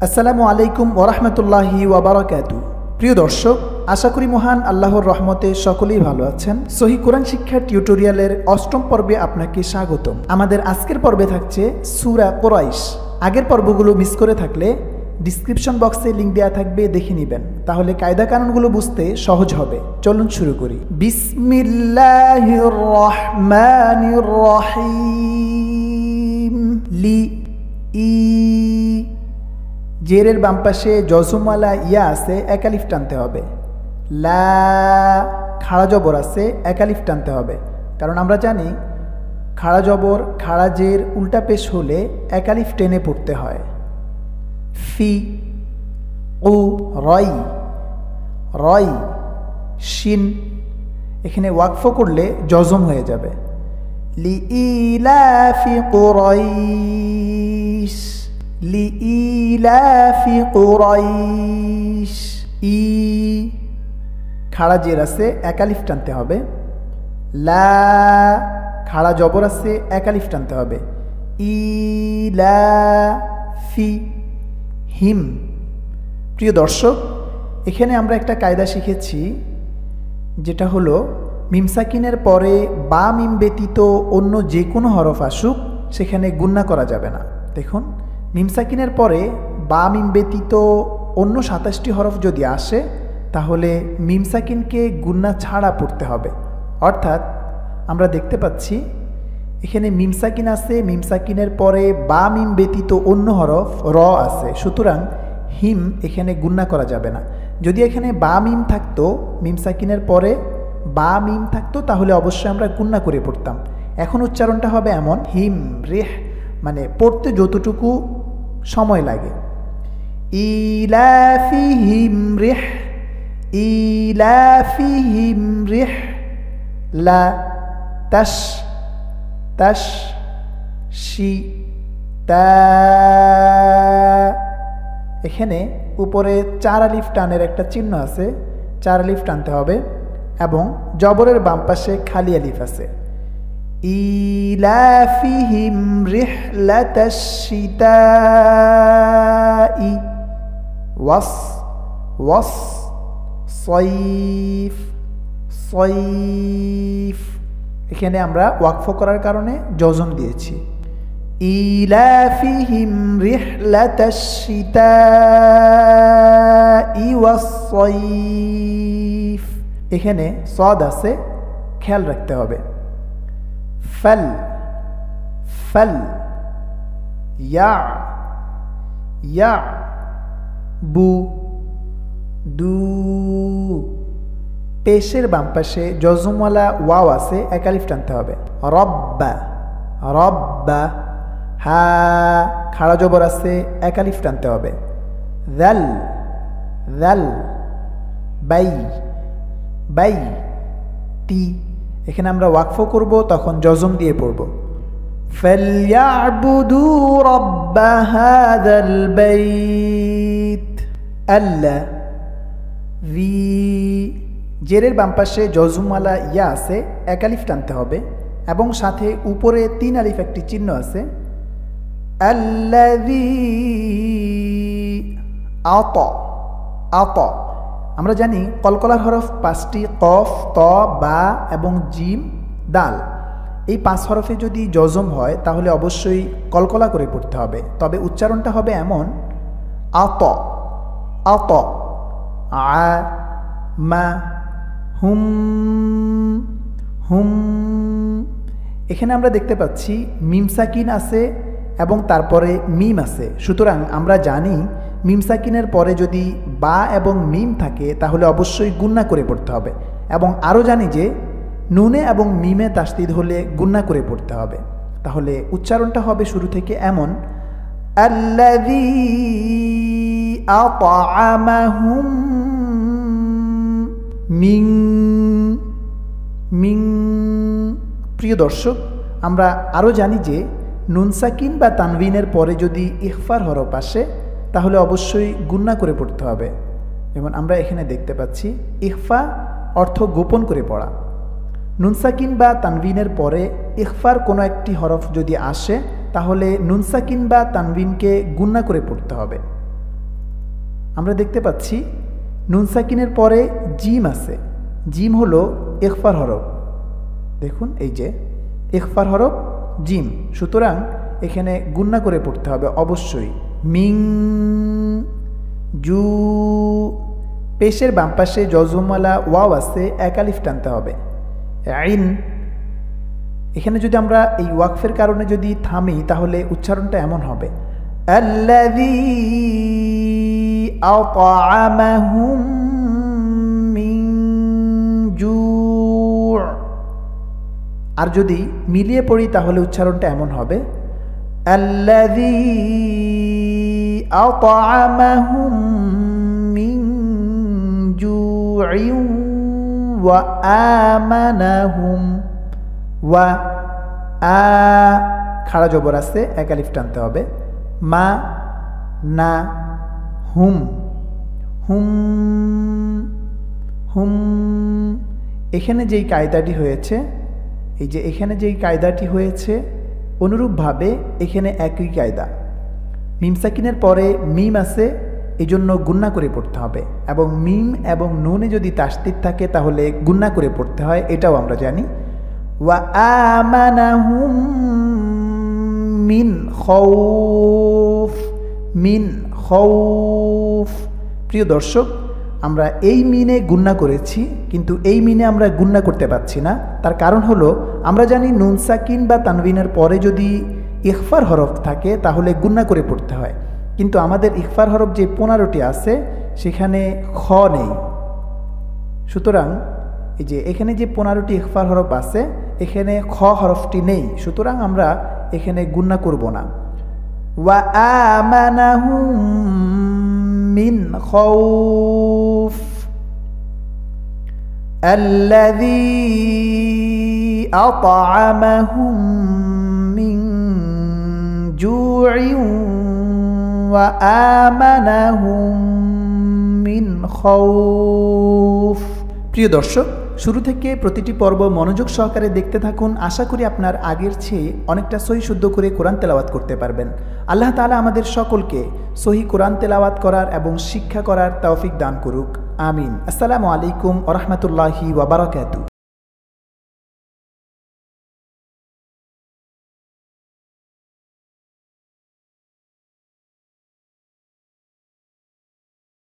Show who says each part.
Speaker 1: আসসালামু আলাইকুম ওয়া রাহমাতুল্লাহি ওয়া বারাকাতুহু। প্রিয় দর্শক, আশা করি মহান আল্লাহর রহমতে সকলেই ভালো আছেন। সহিহ কোরআন শিক্ষা টিউটোরিয়ালের ৮ম পর্বে আপনাকে স্বাগতম। আমাদের আজকের পর্বে থাকছে সূরা কুরাইশ। আগের পর্বগুলো মিস করে থাকলে ডিসক্রিপশন বক্সে লিংক দেওয়া থাকবে, দেখে নেবেন, তাহলে কায়দা কানুনগুলো বুঝতে সহজ হবে। চলুন শুরু করি। বিসমিল্লাহির রহমানির রহিম। লি ই জেরের বাম পাশে জজমওয়ালা ইয়া আছে, এক আলিফ টানতে হবে। লা খাড়া জবর আছে, এক আলিফ টানতে হবে, কারণ আমরা জানি খাড়া জবর খাড়া জের উল্টা পেশ হলে এক আলিফ টেনে পড়তে হয়। ফি উ রই রই শিন, এখানে ওয়াকফ করলে জজম হয়ে যাবে। লি ইলাফি কুরাইশ লিইলাফি কুরাইশ। ই খাড়া জের আছে, এক আলিফ টানতে হবে। লা খাড়া জবর আছে, এক আলিফ টানতে হবে। ইলাফি হিম। প্রিয় দর্শক, এখানে আমরা একটা কায়দা শিখেছি, যেটা হলো মিম সাকিনের পরে বা মিম ব্যতীত অন্য যে কোনো হরফ আসুক সেখানে গুণনা করা যাবে না। দেখুন, মিম সাকিনের পরে বা মিম ব্যতীত অন্য ২৭টি হরফ যদি আসে তাহলে মিম সাকিনকে গুণনা ছাড়া পড়তে হবে। অর্থাৎ আমরা দেখতে পাচ্ছি এখানে মিম সাকিন আছে, মিম সাকিনের পরে বা মিম ব্যতীত অন্য হরফ র আছে, সুতরাং হিম এখানে গুণনা করা যাবে না। যদি এখানে বা মিম থাকতো, মিম সাকিনের পরে বা মিম থাকতো, তাহলে অবশ্যই আমরা গুণনা করে পড়তাম। এখন উচ্চারণটা হবে এমন, হিম রেহ, মানে পড়তে যতটুকু সময় লাগে। ইলাফিহিম রিহ ইলাফিহিম রিহ লা তাশ তাশ শি তা। এখানে উপরে ৪ আলিফ টানের একটা চিহ্ন আছে, ৪ আলিফ টানতে হবে, এবং জবরের বাম পাশে খালি আলিফ আছে। ইলাফিহিম রিহলাতাশ শিতাই ওয়াস ওয়াস সয়ফ সয়ফ। এখানে আমরা ওয়াকফ করার কারণে জজম দিয়েছি। ইলাফিহিম রিহলাতাশ শিতাই ওয়াস সয়ফ। এখানে সদ আছে, খেয়াল রাখতে হবে। ফল ফল ইয়া ইয়া বু দু। পেশের বাম পাশে জজমওয়ালা ওয়াও আছে, এক আলিফ টানতে হবে। রব্বা রব্বা। হা খাড়া জবর আছে, এক আলিফ টানতে হবে। দাল দাল বাই বাই তি। এখানে আমরা ওয়াকফ করব, তখন জজম দিয়ে পড়ব। ফালইয়াবুদু রাব্ব হাযাল বাইত। আল্লাহ ভি জেরের বাম পাশে জজমওয়ালা ইয়া আছে, এক আলিফ টানতে হবে, এবং সাথে উপরে ৩ আলিফ একটি চিহ্ন আছে। আল্লাযী আত আত। আমরা জানি কলকলার হরফ ৫টি, কফ, ত, বা এবং জিম, দাল। এই ৫ হরফে যদি জজম হয় তাহলে অবশ্যই কলকলা করে পড়তে হবে, তবে উচ্চারণটা হবে এমন, আত আত আ মা হুম হুম। এখানে আমরা দেখতে পাচ্ছি মিম সাকিন আছে এবং তারপরে মিম আছে, সুতরাং আমরা জানি মিম সাকিনের পরে যদি বা এবং মিম থাকে তাহলে অবশ্যই গুণনা করে পড়তে হবে, এবং আরও জানি যে নুনে এবং মিমে তাসদিদ হলে গুণনা করে পড়তে হবে। তাহলে উচ্চারণটা হবে শুরু থেকে এমন, আল্লাযী আত'আমাহুম মিন মিন। প্রিয় দর্শক, আমরা আরও জানি যে নুন সাকিন বা তানভিনের পরে যদি ইখফার হরফ আসে তাহলে অবশ্যই গুণনা করে পড়তে হবে। যেমন আমরা এখানে দেখতে পাচ্ছি, ইখফা অর্থ গোপন করে পড়া। নুন সাকিন বা তানভিনের পরে ইখফার কোনো একটি হরফ যদি আসে তাহলে নুন সাকিন বা তানভিনকে গুণনা করে পড়তে হবে। আমরা দেখতে পাচ্ছি নুন সাকিনের পরে জিম আছে, জিম হলো ইখফার হরফ। দেখুন এই যে ইখফার হরফ জিম, সুতরাং এখানে গুণনা করে পড়তে হবে অবশ্যই। মিং জু, পেশের বাম পাশে জজমওয়ালা ওয়াও আছে, এক আলিফ টানতে হবে। আইন, এখানে যদি আমরা এই ওয়াকফের কারণে যদি থামি তাহলে উচ্চারণটা এমন হবে আল্লাযী আত'আমাহুম মিন জু'। আর যদি মিলিয়ে পড়ি তাহলে উচ্চারণটা এমন হবে আল্লাযী আত'আমাহুম মিন জু'ইন ওয়া আমানাহুম। ওয়া আ, খাড়া জবর আছে, এক আলিফ টানতে হবে। মা না হুম, হুম হুম। এখানে যেই কায়দাটি হয়েছে, এই যে এখানে যেই কায়দাটি হয়েছে, অনুরূপভাবে এখানে একই কায়দা। মিম সাকিনের পরে মিম আছে, এই জন্য গুণনা করে পড়তে হবে, এবং মিম এবং নুনে যদি তাসদীদ থাকে তাহলে গুণনা করে পড়তে হয়, এটাও আমরা জানি। ওয়া আমানাহুম মিন খাউফ, মিন খাউফ। প্রিয় দর্শক, আমরা এই মিনে গুণনা করেছি, কিন্তু এই মিনে আমরা গুণনা করতে পারছি না। তার কারণ হলো আমরা জানি নুন সাকিন বা তানবিনের পরে যদি ইখফার হরফ থাকে তাহলে গুণনা করে পড়তে হয়, কিন্তু আমাদের ইখফার হরফ যে 15টি আছে সেখানে খ নেই। সুতরাং এই যে এখানে যে 15টি ইখফার হরফ আছে এখানে খ হরফটি নেই, সুতরাং আমরা এখানে গুণনা করব না। ওয়া আমানাহুম মিন খাউফ আল্লাযী আত'আমাহুম মিন জু'ইন ওয়া আমানাহুম মিন খাউফ। প্রিয় দর্শক, শুরু থেকে প্রতিটি পর্ব মনোযোগ সহকারে দেখতে থাকুন। আশা করি আপনার আগের চেয়ে অনেকটা সহি শুদ্ধ করে কোরআন তেলাওয়াত করতে পারবেন। আল্লাহ তাআলা আমাদের সকলকে সহি কোরআন তেলাওয়াত করার এবং শিক্ষা করার তৌফিক দান করুক, আমিন। আসসালামু আলাইকুম ওয়া রাহমাতুল্লাহি ওয়া বারাকাতুহু।